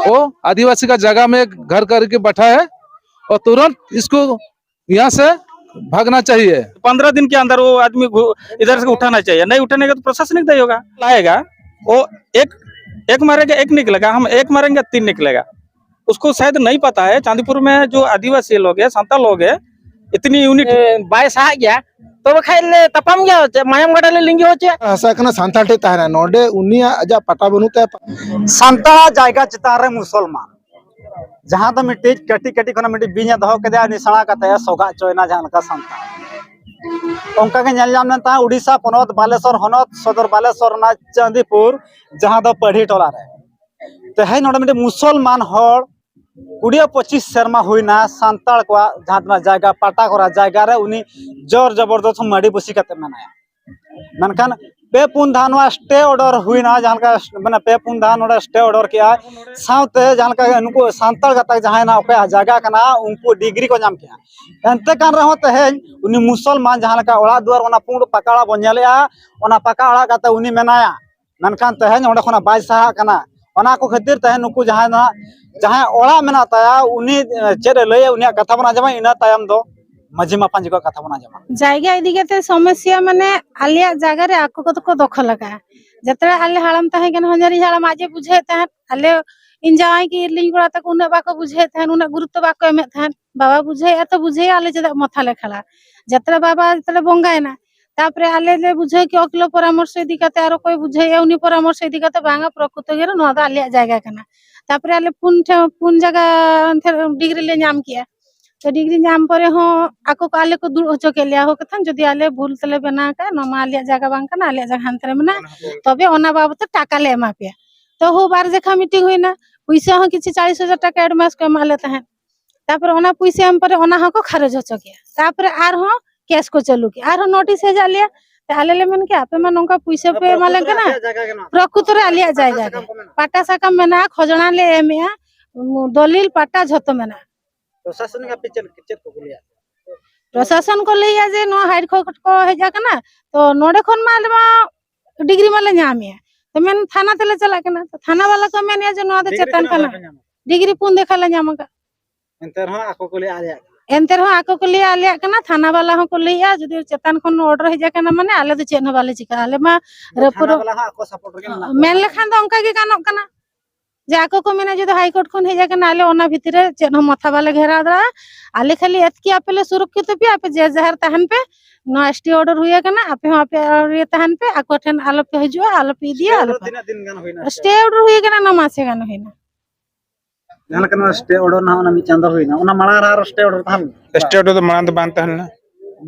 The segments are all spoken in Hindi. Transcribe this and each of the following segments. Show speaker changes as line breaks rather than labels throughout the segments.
वो आदिवासी का जगह में घर करके बैठा है और तुरंत इसको यहाँ से भागना चाहिए।
15 दिन के अंदर वो आदमी इधर से उठाना चाहिए, नहीं उठाने का तो प्रशासनिक दायी होगा। लाएगा वो एक मारेगा एक निकलेगा, हम एक मारेंगे 3 निकलेगा। उसको शायद नहीं पता है चांदीपुर में जो आदिवासी लोग है, संताल लोग है, इतनी यूनिट बाय सहा गया तो बखाइले तपाम गया मायम गडले लिंगी होचे
हसा कना सांताल टे ताहना नोडे उनिया अजा पटा बनुते
सांताल जायगा चितान रे मुसलमान जहां तो मिट्टी कटी कटी खना मिट्टी बिना दहो कदे निसणा कते सोगा चोयना जहां का सांताल ओंका के नेल जाम ता उड़ीसा पनत बालेश्वर हनत सदर बालेश्वर ना चांदीपुर जहां दो पढ़ी टोला रे ते है नोडे मिट्टी मुसलमान हर 20-25 शर्मा हुईना सांताल को जहां जायगा पाटा करा जायगा रे उनी जोर जबरदस्त मडी बसी कते मनाया मनखान पे पुन धान स्टे ऑर्डर हुईना जहां का माने पे पुन धान ओडा स्टे ऑर्डर किया साउते जहां का उनको सांताल गता जहां ना ओके जायगा कना उनको डिग्री को नाम किया एनते कान रहो तहेन उनी मुसलमान जहां का ओड़ा दुआर ओना पुंड पकाड़ा बनेलेया ओना पकाड़ा गता उनी मेनाया मनखान तहेन ओडा खना बाय सहा कना ओना को खातिर तहेन उनको जहां ना जहां ओड़ा मेना ताया उनी चेरे लय उनिया कथा बना जमा इना तायम दो मजी मापांजी को कथा बना जमा
जायगा इदी केते समस्या माने आलिया जागा रे आको को दखल लगा जतरा आले हालम ताहे केन हजारी हालम आजे बुझे ता आले इन जाय की लिंगड़ा तक उन बाको बुझे ता उन गुरुत्व बाको एमे था बाबा बुझे तो बुझे आले जदा मथा ले खला जतरा बाबा तले बंगाय ना तापरे आले ले बुझे कि अकिलो परामर्श इदी कते आरो कोई बुझे उनी परामर्श इदी कते बांगा प्रकृत गेर न दा आलिया जायगा कना तापरे आले पुन जगह डिग्री ले नाम किया तो डिग्री नाम पर हो आको आले को दूर होचो के लिया हो कथन जदी आले भूल तले बना का नमा आलिया जगह बांग कना आलिया जगह हंतरे मना तबे ओना बाबत टाका ले एमा पे तो हो बार जेखा मीटिंग होइना पैसा हो किछि 40,000 टाका एडवांस को माले तहन तापर ओना पैसा हम पर ओना हो को खर्च होचो के तापर आर हो केस को चलू के आर हो नोटिस हे जालिया आले ले मन के आपे मन का पैसा पे माले के ना प्रकृत रे आलिया जायगा पाटा साका मेना खजना ले एमे दलिल पाटा झतो मेना
प्रशासन का पिक्चर को लिया
प्रशासन को लिया जे नो हाइड को हेजा कना तो नोडे खन माले मा डिग्री माले नामिया तो मेन थाना तले चला के ना तो थाना वाला को मेन जे नो दे चेतन कना डिग्री पुन देखाले नामका
एंतर हो आको को ले आलिया
एंतर हो आको को ले आलिया कना थाना वाला हो को लिया जदी चेतन खन ऑर्डर हेजा कना माने आले तो चेन वाले चिका आले मा
थाना वाला आको सपोर्ट के
मेन लेखान तो अंका के कानो कना जाको को मेना जो हाई कोर्ट खन हे जाके नाले ओना भितरे चेन मथा वाले घेरा दरा आले खाली एतकी आपेले सुरक्षित पे आपे जे जहर तहन पे नो एसटी ऑर्डर हुए कना आपे आपे ये तहन पे आको ठन आलो पे हजो आलो पे दिया आलो
दिन गान होइना
स्टे ऑर्डर हुए कना ना मासे गान होइना
जान कना स्टे ऑर्डर ना ओना मी चांदा होइना ओना माला रा स्टे ऑर्डर तहन
स्टे ऑर्डर तो मानत बांत हलना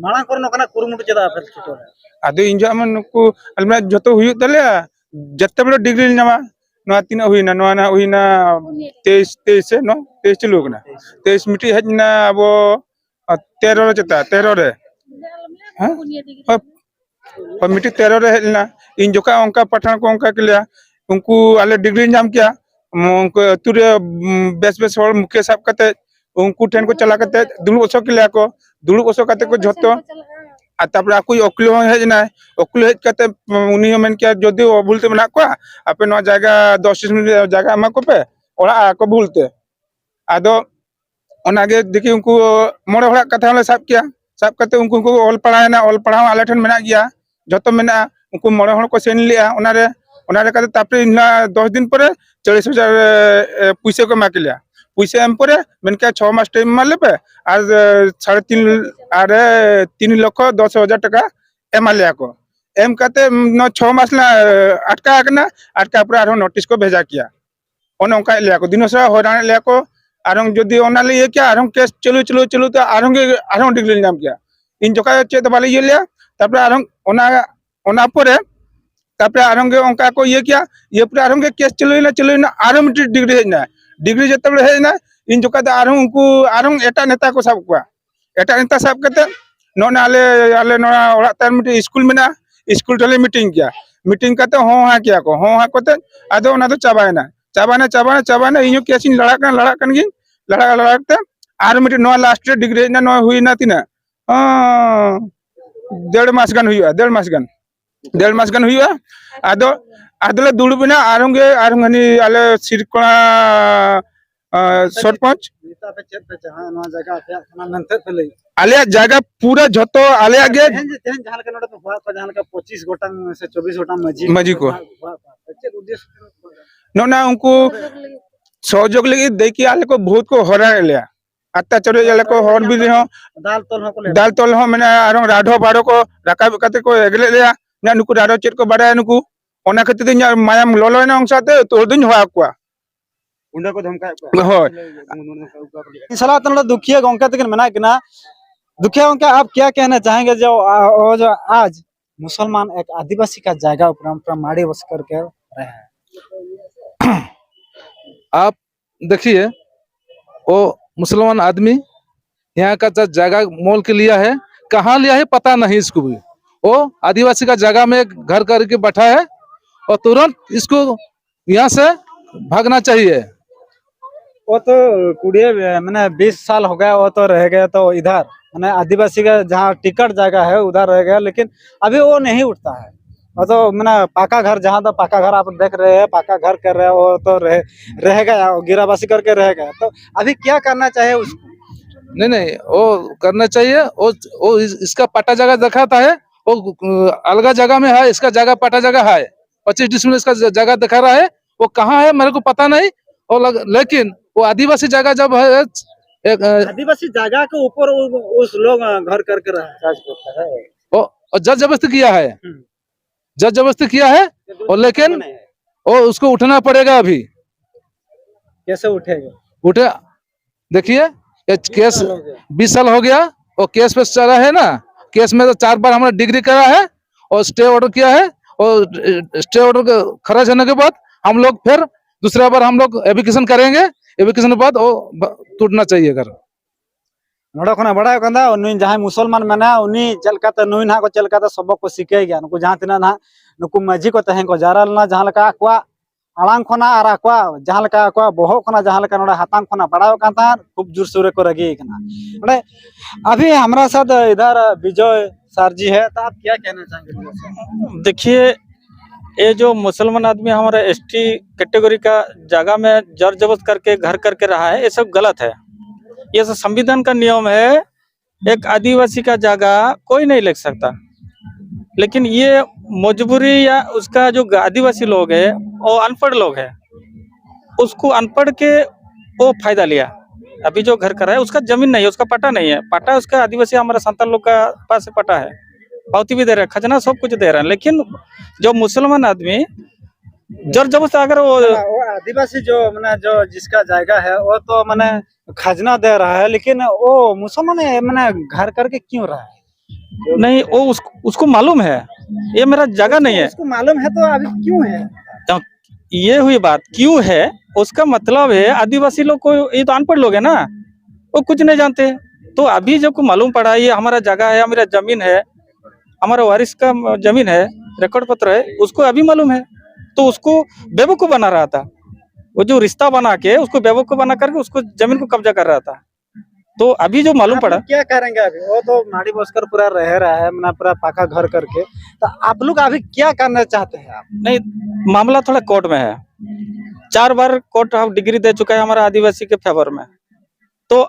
माला करनो कना कुरुमुट चदा आपे छुटो
आदो इंजो मन को अलमा जतो हुयु तले जत्ते बड़ो डिग्री नमा नवा तीना हुईना नवा ना हुईना 23 नो 23 लोग ना 23 मिटी हजना अब 13 चता 13 रे हां और मिटी 13 रे हजना इन जोका उनका पठान को उनका के लिया उनको आले डिग्री नाम किया उनको तुरे बेस होल मुख्य साहब कते उनको ठेन को चला कते दुलु ओसो के लिया को दुलु ओसो कते को झतो तापर आको अकलो हेजना अकलो हेज कते उनी मेन किया जदी भूलते मना को आपे न जायगा 10 मिनट जायगा मा को पे ओड़ा को भूलते आदो ओनागे देखि उनको मोड़े होड़ा कथा ले साब किया साब कते उनको को ऑल पढ़ाना ऑल पढ़ाव आले ठन मेना गया जतो मेना उनको मोड़े होड़ को सेन लिया ओनारे कते तापर 10 दिन परे 40,000 पैसे को मा के लिया पैसे एम परे मेन के 6 मास टाइम माले पे आज 3,10,000 टाका एम लिया को एम कते न 6 मास ला अटका कना अटका पर आरो नोटिस को भेजा किया ओन ओंका लिया को दिनोसा होरान लिया को आरंग जदी ओना ले क्या आरंग केस चलू तो आरंग डिग्री नाम किया इन जोका चेत बाले ये लिया तापर आरंग ओना परे तापर आरंग ओंका को ये क्या ये पूरा आरंग केस चलुना आरंग डिग्री हेना डिग्री जते बड़े हेना इन जोका दा आरंग उनको आरंग एटा नेता को सब कुआ एटा नेता सब कते नोना आले नोना ओड़ा तार मिटी स्कूल मेना स्कूल टले मीटिंग किया मीटिंग कते हो हा किया को हो हा कोते आदो ओना तो चाबाना इयो केसिन लड़ा कन गी लड़ाते आर मिटी नो लास्ट डिग्री ना नो हुई ना तिना डेढ़ मास गान हुआ, डेढ़ मास गान हुआ आदो आदले दुड़बिना आरंगे आरंगनी आले सिरकोना सरपंच
नेता पे चेत पे जहां नवा जगह पे खाना मेनते पे लई
आले जगह पूरा झतो आले आगे
तेहन जहां के नोडे पे हुआ पर जहां का 25 गोटन से 24 गोटन
मजी को
चेत उद्देश्य
नोना उनको सहयोग लगी देखी आले को बहुत को हरा लिया अत्याचार आले को हर भी हो दाल तोल हो मैंने आरो राधो बारो को राका कते को एगले लिया ना नुकु राधो चेत को बाड़ा नुकु ओना खातिर ᱤᱧᱟᱹᱜ ᱢᱟᱭᱟᱢ ᱞᱚᱞᱚᱭᱱᱟ ᱚᱝᱥᱟᱛᱮ ᱛᱚ ᱫᱩᱧ ᱦᱚᱣᱟ ᱠᱚᱣᱟ
उन्हें को धमकाए को
ᱦᱳᱭ
सलाह तनड़ा दुखिया गोंका तक मना किना दुखिया गोंका आप क्या कहना चाहेंगे जो जो आज मुसलमान एक आदिवासी का जगह पर माड़ी बस करके रहे हैं।
आप देखिए वो मुसलमान आदमी यहाँ का जगह मोल के लिया है, कहाँ लिया है पता नहीं इसको भी। वो आदिवासी का जगह में घर करके बैठा है और तुरंत इसको यहाँ से भागना चाहिए।
वो तो कुड़िए मैंने 20 साल हो गया वो तो रह गया तो इधर मैंने आदिवासी का जहाँ टिकट जगह है उधर रह गया, लेकिन अभी वो नहीं उठता है। वो तो मैंने पाका घर जहाँ तो पाका घर आप देख रहे हैं पाका घर कर रहे हैं वो तो रह गया गिराबासी करके रह गया। तो अभी क्या करना चाहिए उसको?
नहीं वो करना चाहिए। वो इसका पट्टा जगह दिखाता है, वो अलग जगह में है, इसका जगह पट्टा जगह है 25 डिसमिल इसका जगह दिखा रहा है। वो कहाँ है मेरे को पता नहीं और लेकिन वो आदिवासी जगह जब है एक
आदिवासी जगह के ऊपर उस लोग घर करके रहा है
और जब जबरदस्ती किया है, जब जबरदस्ती किया है और लेकिन वो उसको उठना पड़ेगा। अभी
कैसे उठेगा?
उठे देखिए केस 20 साल हो गया और केस पे चला है ना। केस में तो 4 बार हमने डिग्री करा है और स्टे ऑर्डर किया है और स्टे ऑर्डर खारिज होने के बाद हम लोग फिर दूसरा बार हम लोग एप्लीकेशन करेंगे। एप्लीकेशन के बाद वो टूटना चाहिए घर
नोड़ा खना बड़ा कंदा उनी जहां मुसलमान मना उनी चलकाते नुई ना को चलकाते सबक को सिखे गया नुकु जहां तिना ना नुकु मजी को तहें को जाराल ना जहां लका को आलांग खना आरा को जहां लका को बोहो खना जहां लका नोड़ा हातांग खना बड़ा कांता खूब जोर सोरे को रगी कना नोड़े। अभी हमारा साथ इधर विजय सर जी है, तो आप क्या कहना चाहेंगे?
देखिए ये जो मुसलमान आदमी हमारा एसटी कैटेगरी का जगह में जर जबरदस्त करके घर करके रहा है, ये सब गलत है। ये सब संविधान का नियम है, एक आदिवासी का जगह कोई नहीं ले सकता। लेकिन ये मजबूरी या उसका जो आदिवासी लोग है वो अनपढ़ लोग है, उसको अनपढ़ के वो फायदा लिया। अभी जो घर कर रहा है उसका जमीन नहीं है, उसका पट्टा नहीं है। पट्टा उसका आदिवासी हमारा संताल लोग का पास से पट्टा है, पावती भी दे रहा है, खजना सब कुछ दे रहा है। लेकिन जो मुसलमान आदमी जर जबरदस्त अगर वो
आदिवासी जो मैंने जो जिसका जगह है वो तो मैंने खजना दे रहा है, लेकिन वो मुसलमान मैंने घर करके क्यों रहा है?
नहीं वो उसको मालूम है ये मेरा जगह नहीं है।
उसको मालूम है तो अभी क्यों है?
तो ये हुई बात क्यों है, उसका मतलब है आदिवासी लोग को, ये तो अनपढ़ लोग है ना, वो कुछ नहीं जानते। तो अभी जब को मालूम पड़ा ये हमारा जगह है, हमारा जमीन है, हमारा वारिस का जमीन है, रिकॉर्ड पत्र है, उसको अभी मालूम है तो उसको बेवकूफ बना रहा था। वो जो रिश्ता बना के उसको बेवकूफ बना करके उसको जमीन को कब्जा कर रहा था। तो अभी जो मालूम पड़ा
क्या करेंगे? अभी वो तो माड़ी बसकर पूरा रह रहा है मैंने पूरा पाका घर करके, तो आप लोग अभी क्या करना चाहते हैं? आप
नहीं, मामला थोड़ा कोर्ट में है। 4 बार कोर्ट डिग्री दे चुका है हमारा आदिवासी के फेवर में, तो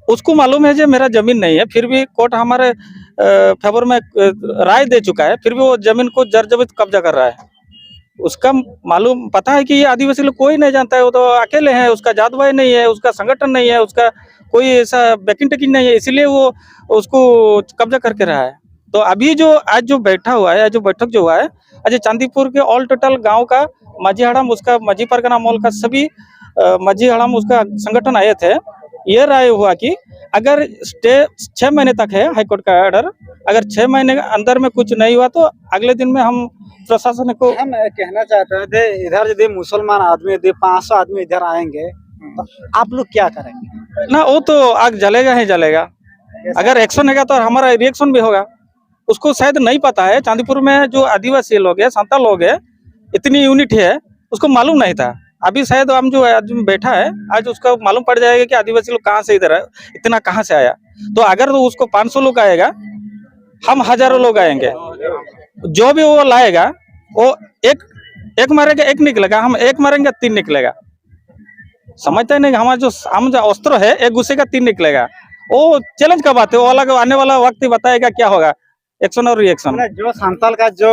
उसको मालूम है जो मेरा जमीन नहीं है, फिर भी कोर्ट हमारे फेवर में राय दे चुका है, फिर भी वो जमीन को जर जबरदस्त कब्जा कर रहा है। उसका मालूम पता है कि ये आदिवासी लोग कोई नहीं जानता है, वो तो अकेले हैं, उसका जात भाई नहीं है, उसका संगठन नहीं है, उसका कोई ऐसा बैकिंग टेकिंग नहीं है, इसीलिए वो उसको कब्जा करके रहा है। तो अभी जो आज जो बैठा हुआ है, जो बैठक जो हुआ है आज चांदीपुर के ऑल टोटल गांव का माझी हड़म, उसका माझी परगना मोल का सभी माझी हड़म उसका संगठन आए थे। ये राय हुआ कि अगर स्टे 6 महीने तक है हाईकोर्ट का ऑर्डर, अगर 6 महीने के अंदर में कुछ नहीं हुआ तो अगले दिन में हम प्रशासन को
हम कहना चाहते थे इधर यदि मुसलमान आदमी यदि 500 आदमी इधर आएंगे तो आप लोग क्या करेंगे?
ना, वो तो आग जलेगा ही जलेगा। अगर एक्शन होगा तो हमारा रिएक्शन भी होगा। उसको शायद नहीं पता है चांदीपुर में जो आदिवासी लोग है, संताल लोग है, इतनी यूनिट है, उसको मालूम नहीं था। अभी शायद हम जो आदमी बैठा है आज उसको मालूम पड़ जाएगा कि आदिवासी लोग कहाँ से इधर है, इतना कहाँ से आया। तो अगर तो उसको 500 लोग आएगा हम हजारों लोग आएंगे, जो भी वो लाएगा वो एक एक मारेगा एक निकलेगा, हम एक मारेंगे 3 निकलेगा। समझते नहीं, हम जो अस्त्र है एक घुसेगा 3 निकलेगा। वो चैलेंज का बात है, वो अलग आने वाला वक्त ही बताएगा क्या होगा, एक्शन और रिएक्शन।
मैंने जो सांताल का जो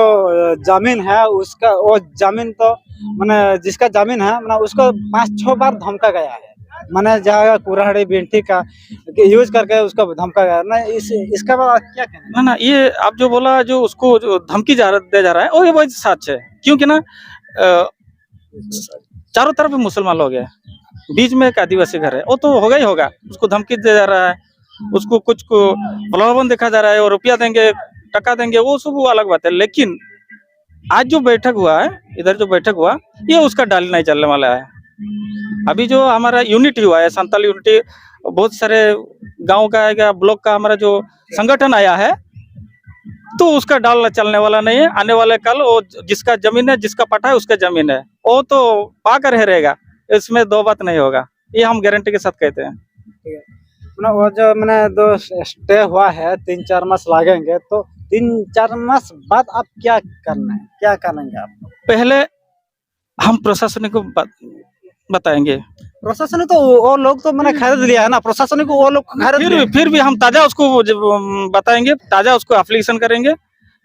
जमीन है उसका वो जमीन तो मैंने जिसका जमीन है मैंने उसको 5-6 बार धमका गया है। मैंने जहाँ कुराड़ी बिंटी का यूज करके उसको धमका गया ना। इसका बाद क्या कहना
ना ये आप जो बोला, जो उसको जो धमकी दे जा रहा है, वो ये वही सच है। क्योंकि ना चारों तरफ मुसलमान लोग हैं, बीच में एक आदिवासी घर है, वो तो होगा ही होगा। उसको धमकी दे जा रहा है, उसको कुछ को प्रलोभन देखा जा रहा है, और रुपया देंगे टका देंगे, वो सब वो अलग बात है। लेकिन आज जो बैठक हुआ है, इधर जो बैठक हुआ, ये उसका डाल नहीं चलने वाला है। अभी जो हमारा यूनिटी हुआ है, संताल यूनिटी, बहुत सारे गांव का या ब्लॉक का हमारा जो संगठन आया है, तो उसका डाल चलने वाला नहीं है। आने वाले कल वो जिसका जमीन है, जिसका पटा है, उसका जमीन है, वो तो पाकर ही रहेगा, इसमें दो बात नहीं होगा। ये हम गारंटी के साथ कहते हैं।
है? वो जो मैंने दो स्टे हुआ है 3-4 मास लगेंगे, तो 3-4 मास बाद आप क्या करना है, क्या करेंगे आप?
पहले हम प्रशासनिक को बताएंगे,
प्रशासन तो वो लोग तो मैंने खरीद लिया है ना, प्रशासन को वो लोग खरीद लिया।
फिर भी हम ताजा उसको बताएंगे, ताजा उसको एप्लीकेशन करेंगे,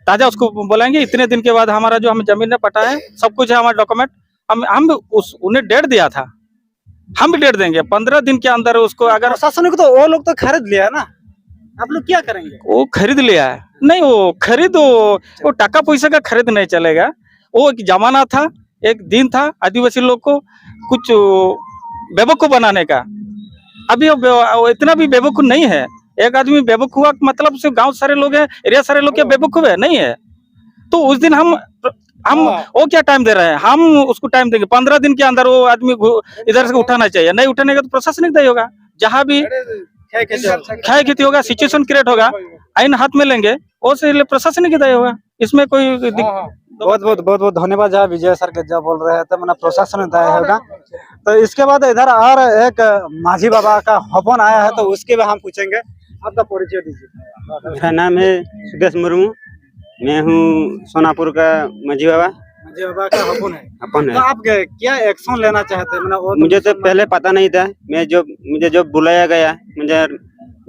ताजा उसको बोलेंगे इतने दिन के बाद हमारा जो हमें जमीन ने पटा है, सब कुछ है हमारा डॉक्यूमेंट। हम उन्हें डेट दिया था, हम भी डेट देंगे 15 दिन के अंदर उसको। अगर
प्रशासन को तो वो लोग तो खरीद लिया है ना, आप लोग क्या करेंगे?
वो खरीद लिया है, नहीं वो खरीद, वो टका पैसा का खरीद नहीं चलेगा। वो एक जमाना था, एक दिन था आदिवासी लोग को कुछ बेवकूफ बनाने का। अभी वो इतना भी बेवकूफ नहीं है। एक आदमी बेवकूफ हुआ मतलब सिर्फ गांव सारे लोग हैं, एरिया सारे लोग क्या बेवकूफ है? नहीं है। तो उस दिन हम वो क्या टाइम दे रहे हैं, हम उसको टाइम देंगे 15 दिन के अंदर वो आदमी इधर से उठाना चाहिए। नहीं उठाने का तो प्रशासनिक दायी होगा। जहाँ भी क्षय क्षति होगा, सिचुएशन क्रिएट होगा, आईन हाथ में लेंगे, वो से प्रशासनिक दायी होगा। इसमें कोई
बहुत बहुत धन्यवाद। जहाँ विजय सर के जब बोल रहे थे मैंने प्रशासन दायी होगा। तो इसके बाद इधर और एक माझी बाबा का हवन आया है, तो उसके भी हम पूछेंगे। आपका परिचय दीजिए।
मेरा नाम है सुदेश मुर्मू, मैं हूँ सोनापुर का माझी बाबा।
माझी बाबा का हवन है।
अपन
तो
है।
आप क्या एक्शन लेना चाहते हैं?
मुझे तो पहले पता नहीं था, मुझे जो बुलाया गया, मुझे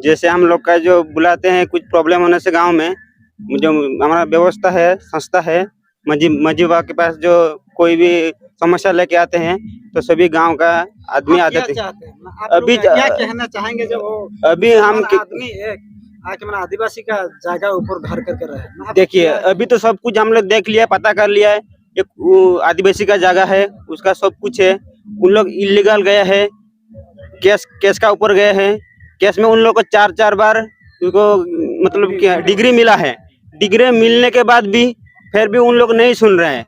जैसे हम लोग का जो बुलाते हैं कुछ प्रॉब्लम होने से गांव में, मुझे हमारा व्यवस्था है, संस्था है माझी बाबा के पास, जो कोई भी समस्या लेके आते हैं तो सभी गांव का आदमी आते थे।
अभी क्या कहना चाहेंगे जो
अभी हम
आदमी एक आके मैंने आदिवासी का जगह ऊपर घर करके रहे?
देखिए अभी तो सब कुछ हम लोग देख लिया, पता कर लिया है। एक आदिवासी का जगह है, उसका सब कुछ है। उन लोग इलीगल गए हैं, केस का ऊपर गए हैं। केस में उन लोग को 4 बार उनको मतलब क्या डिग्री मिला है। डिग्री मिलने के बाद भी फिर भी उन लोग नहीं सुन रहे हैं।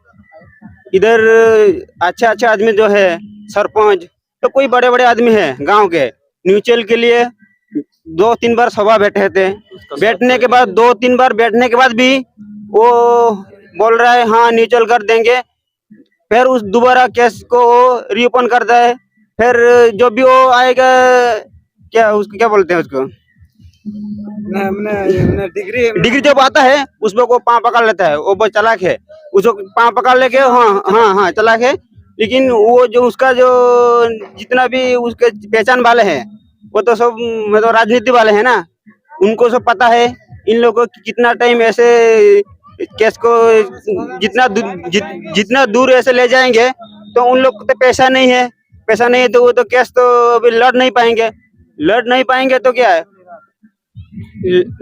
इधर अच्छा आदमी जो है सरपंच, तो कोई बड़े बड़े आदमी है गांव के, म्यूचुअल के लिए 2-3 बार सभा बैठे थे। बैठने के बाद 2-3 बार बैठने के बाद भी वो बोल रहा है हाँ म्यूचुअल कर देंगे। फिर उस दोबारा केस को रीओपन करता है। फिर जो भी वो आएगा, क्या उसको क्या बोलते हैं, उसको डिग्री जब आता है उसमें को पाँव पकड़ लेता है। वो बहुत चालाक है, उसको पाँव पकड़ लेके हाँ चालाक है। लेकिन वो जो उसका जो जितना भी उसके पहचान वाले हैं, वो तो सब मतलब राजनीति वाले हैं ना, उनको सब पता है इन लोगों को कितना टाइम ऐसे केस को जितना दूर ऐसे ले जाएंगे। तो उन लोग को तो पैसा नहीं है तो वो तो केस तो अभी लड़ नहीं पाएंगे। तो क्या है,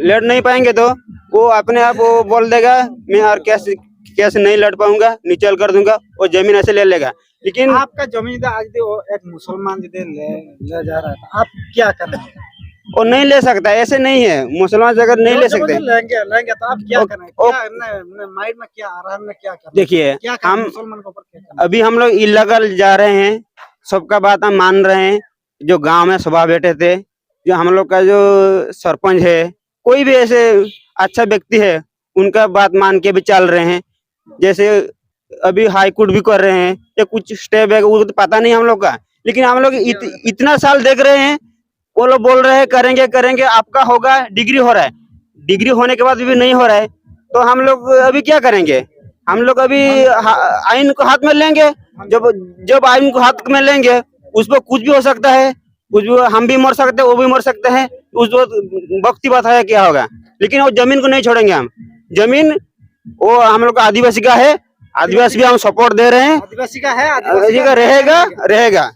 लड़ नहीं पाएंगे तो वो अपने आप वो बोल देगा मैं और केस नहीं लड़ पाऊंगा, नीचे कर दूंगा, और जमीन ऐसे ले लेगा। लेकिन
आपका जमीन आज वो एक मुसलमान ले जा रहा है, आप क्या कर रहे हैं?
वो नहीं ले सकता, ऐसे नहीं है। मुसलमान जगह नहीं ले सकते।
लेंगे तो आप क्या करें? माइंड में क्या आ रहा है, क्या कर?
देखिए हम
मुसलमान के ऊपर क्या
अभी हम लोग इलीगल जा रहे हैं, सबका बात हम मान रहे हैं। जो गांव में सभा बैठे थे, जो हम लोग का जो सरपंच है, कोई भी ऐसे अच्छा व्यक्ति है, उनका बात मान के भी चल रहे हैं। जैसे अभी हाई कोर्ट भी कर रहे हैं, या कुछ स्टेप है वो तो पता नहीं हम लोग का। लेकिन हम लोग इतना साल देख रहे हैं, वो लोग बोल रहे हैं करेंगे, आपका होगा, डिग्री हो रहा है। डिग्री होने के बाद भी नहीं हो रहा है, तो हम लोग अभी क्या करेंगे? हम लोग अभी आइन को हाथ में लेंगे। जब जब आइन को हाथ में लेंगे, उस पर कुछ भी हो सकता है, कुछ भी, हम भी मर सकते हैं, वो भी मर सकते हैं। उस वक्त की बात है, क्या होगा। लेकिन वो जमीन को नहीं छोड़ेंगे हम। जमीन वो हम लोग का आदिवासी का है, आदिवासी भी हम सपोर्ट दे रहे हैं।
आदिवासी का है,
आदिवासी का रहेगा रहेगा।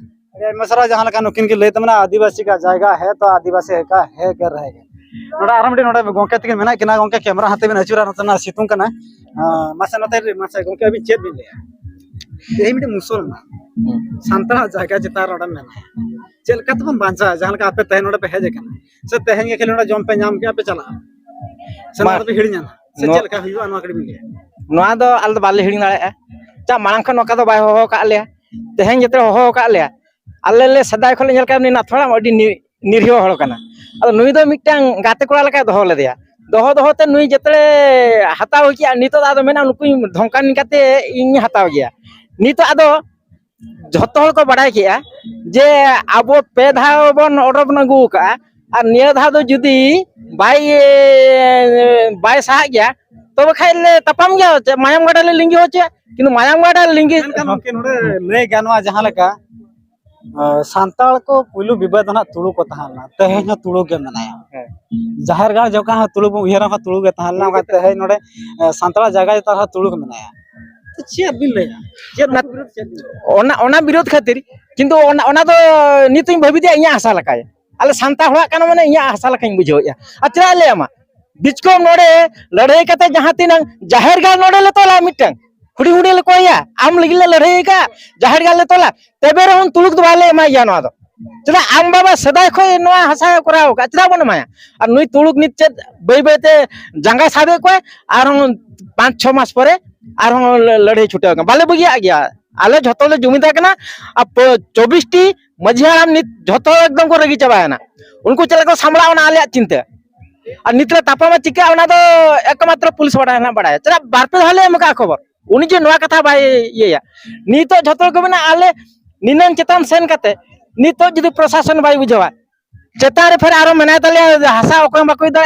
मसरा जहाँ लगा नुकिन के लेते मना आदिवासी का जायगा है तो आदिवासी का है कर रहेगा। नोड़ा आरामडी नोड़ा गोंके तक मेना किना गोंके कैमरा हाथे में नचुरा नतना सितुंग कना मासे नते मासे गोंके अभी चेत बिन ले यही मिटे मुसलमान सांता जायगा चितार नोड़ा मेना चल कतबन बांचा जहाँ लगा आपे तह नोड़ा पे है जकन से तहन के खेल नोड़ा जम पे नाम के आपे चला से नोड़ा पे हिड़िया से चल का हुआ नोकड़ी मिल ले
नोआ दो आल दो बाले हिड़ी दाड़े चा मांग खन नोका दो बाय हो का ले तहन जते हो का ले आले ले सदाय खले नेल का नि नाथड़ा अडी निरहियो हड़ कना अद नुई दो मिटटांग गाते कोड़ा लका दोहो लेदिया दोहो दोहो ते नुई जतरे हताव किया नितो आदो मेना नुकुई धमकान निकाते इन हताव गया नितो आदो झतो हड़ को बडाय किया जे आबो पे धाव बन ऑर्डर बन अगु का और निया धाव दो जुदी बाय सा गया तो खाइले तपाम गया मायाम गाडा ले लिंगी होचे किनु मायाम गाडा लिंगी
ले गानवा जहाँ लगा सांताल को पुलु विवाद ना तुड़ू को तहाना तहेन तुड़ू के मनाया जाहिर गांव जो का तुड़ू को उहेरा का तुड़ू के तहाना का तहे नोडे सांताल जगह ता तुड़ू के मनाया तो चेत बिन ले चेत
ओना विरोध खातिर किंतु ओना दो नितुई भविदिया इया आशा लकाय आले सांता हड़ा काना माने इया आशा लकाई बुझोया अचरा ले अमा बिचको नोडे लड़ाई कते जहां तिना जाहिर गांव नोडे ले तोला मिटंग हुडी हुडी ले कोया आम लगिले लड़ाई का जाहिर गांव ले तोला तेबे रहन तुलुक दो बाले मा या नो दो चला आम बाबा सदाय खय नो हसा कराव का चला बन माया और नुई तुलुक नित बै बैते जांगा साबे को और 5-6 मास परे और लड़ाई छुटे बाले बगिया गया आले झतो ले जुमिदा कना अब 24 टी मझियाम नित झतो एकदम को रगी चबायना उनको चला को सामड़ा ना आले चिंता और नितले तापामा चिका ओना दो एकमात्र पुलिस बड़ा ना बड़ा चला बारपे हाले मका खबर उनी जे नवा कथा बाय ये नितो झतो को बना आले निनन चेतन सेन कते नितो जदि प्रशासन बाय बुझवा चेतारे फिर आरो मना तले हासा ओकम बाको दा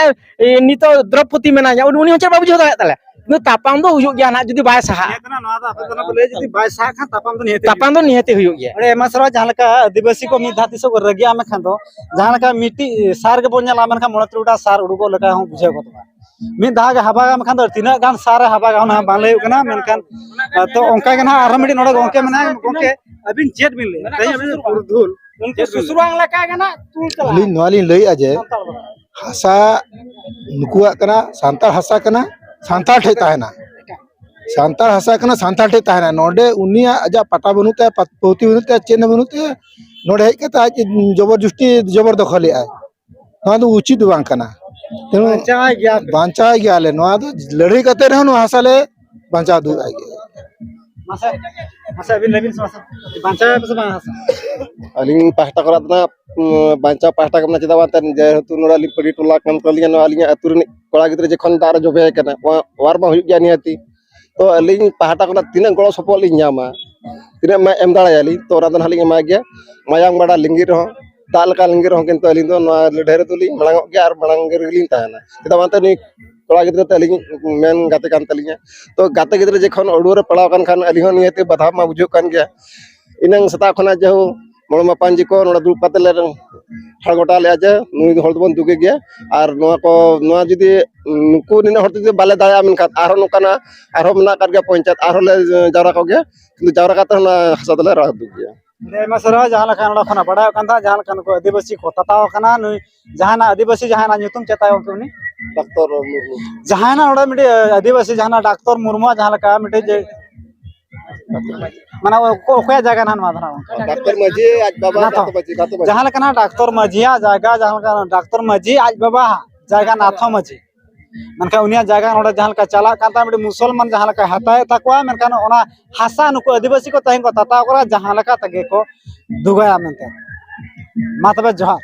नितो द्रौपदी मना उनी होचे बाबू बुझवा तले न तापाम दो हुयो गया ना जदि बाय सहा
इतना नवा दा आपन बोले जदि बाय सा खा
तापाम दो निहते हुयो गया
अरे मसरा जहाँ लगा आदिवासी को मी धाती सो रगिया में खान दो जहाँ लगा मिट्टी सार के बोलने लामन का मोड़तुड़ा सार उड़को लगा हूं बुझे को मी धाग हबागा में खान दो तीना गान सारे हबागा ना बाले कना मेनकान तो ओंका के ना आरमिडी नोडे गोंके मना गोंके अबिन जेट बिन ले कहीं अबिन पुरधुल उनको सुसुरांग लका गना तुल चला
ली नवाली लई अजे हसा नुकुआ कना सांताल हसा कना सांताल ठे ताहेना सांताल हसा कना सांताल ठे ताहेना नोडे उनिया अजा पटा बनुते पौती बनुते चेन बनुते नोडे हेज कता जबरदस्ती जबर दखले आय ना तो उचित बांग कना तेनु बांचा गया ले नवा तो लड़ाई करते रहो नो हसाले बांचा दू आगे
मसा मसा अबिन लेबिन समसा बांचा पे बा हसा
अलिंग पास्ता करतना बांचा पास्ता कमना चदा बात जेहेतु नोडाली पड़ी टोला कम कलिया नो अलिंग अतुरनी कोड़ा गिद्रे जखन दार जोबे कना वार मा हुई गया नियति तो अलिंग पास्ता कना तीन गळो सपोल लिंग न्यामा तीन मा एम दाड़ायाली तो रादन हलिंग मा गया मायांग बड़ा लिंगी रहो ताल का लिंगी रहो किंतु अलिंग दो ढेर तुली मळंग गया और मळंग गेलिंग ताना चदा बात नि कोड़ा गिद्रे ते अलिंग मेन गाते कान तलिंग तो गाते गिद्रे जखन ओडुरे पड़ाव कान खान अलिंग नियति बाधा मा बुझो कान गया इनंग सता खना जहो मोळमा पांजी को नोडा दुप कातले हड़गोटा ले आजे नुई हड़ बन दुगे गया और नोआ को नोआ जदी नुकु निना हड़ जदी बाले दाया मिन खात आरो नोकाना आरो मना कर गया पंचायत आरो ले जावरा को गया किंतु जावरा काते ना हसदले रह दु गया
ने मसरा जहां लखा नोडा खना बड़ा कांदा जहां लखा को आदिवासी को तताव कना नुई जहां आदिवासी जहां नुतुम चताव कोनी
डॉक्टर
जहां ना नोडा मिडे आदिवासी जहां डॉक्टर मुर्मू जहां लखा मिडे जे माने को कोया जगह ना माधना
डॉक्टर मजी आज बाबा तो
जहां लखा डॉक्टर मजिया जगह जहां लखा डॉक्टर मजी आज बाबा जगह नाथो मजी मनका उनिया जगह नोडा जहां लखा चला कांता मिडे मुसलमान जहां लखा हताय तकवा मनका ओना हासा नुको आदिवासी को तहिन को तताव करा जहां लखा तगे को दुगया मनते मातबे जोहार।